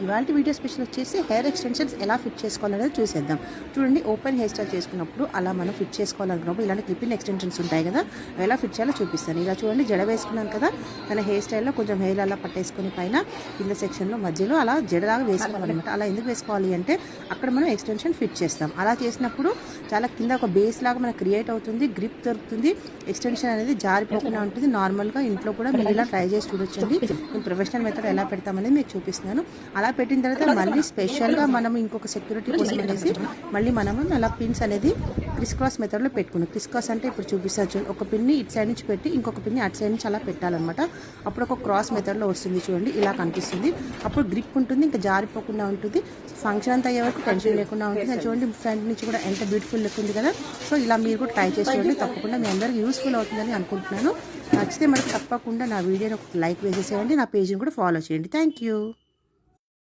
ఇవాళ video special వచ్చేసి hair extensions ఎలా ఫిట్ చేసుకోవాలనేది చూసేద్దాం. చూడండి, ఓపెన్ హెయిర్ స్టైల్ చేసుకున్నప్పుడు అలా మనం ఫిట్ చేసుకోవాలనుకున్నప్పుడు ఇలాంటి క్లిప్పింగ్ ఎక్స్టెన్షన్స్ ఉంటాయి కదా, ఎలా ఫిట్ చేయాలో చూపిస్తాను. ఇలా చూడండి, జడ వేసుకున్నాను కదా, తన హెయిర్ స్టైల్లో కొంచెం హెయిర్ అలా పట్టేసుకొని పైన కింద సెక్షన్లో మధ్యలో అలా జడలాగా వేసుకోవాలన్నమాట. అలా ఎందుకు వేసుకోవాలి అంటే అక్కడ మనం ఎక్స్టెన్షన్ ఫిట్ చేస్తాం. అలా చేసినప్పుడు చాలా కింద ఒక బేస్ లాగా మనకు క్రియేట్ అవుతుంది, గ్రిప్ దొరుకుతుంది, ఎక్స్టెన్షన్ అనేది జారిపోకుండా ఉంటుంది. నార్మల్గా ఇంట్లో కూడా మీరు ఇలా ట్రై చేసి చూడొచ్చండి. నేను ప్రొఫెషనల్ మెథడ్ ఎలా పెడతామనేది మీకు చూపిస్తున్నాను. అలా పెట్టిన తర్వాత మళ్ళీ స్పెషల్గా మనం ఇంకొక సెక్యూరిటీ కోసం అనేసి మళ్ళీ మనము అలా పిన్స్ అనేది క్రిస్ క్రాస్ మెథడ్లో పెట్టుకున్నాం. క్రిస్ క్రాస్ అంటే ఇప్పుడు చూపిస్తారు చూడండి, ఒక పిన్ని ఇటు సైడ్ నుంచి పెట్టి ఇంకొక పిన్ని అటు సైడ్ నుంచి అలా పెట్టాలన్నమాట. అప్పుడు ఒక క్రాస్ మెథడ్లో వస్తుంది చూడండి, ఇలా కనిపిస్తుంది. అప్పుడు గ్రిప్ ఉంటుంది, ఇంకా జారిపోకుండా ఉంటుంది. ఫంక్షన్ అంతా అయ్యే వరకు టెన్షన్ లేకుండా ఉంటుంది. చూడండి, ఫ్రంట్ నుంచి కూడా ఎంత బ్యూటిఫుల్ లుక్ ఉంది కదా. సో ఇలా మీరు కూడా ట్రై చేసి చూడండి, తప్పకుండా మీ అందరికీ యూస్ఫుల్ అవుతుందని అనుకుంటున్నాను. నచ్చితే మనకు తప్పకుండా నా వీడియోని ఒక లైక్ వేసేసేయండి, నా పేజ్ని కూడా ఫాలో చేయండి. Thank you.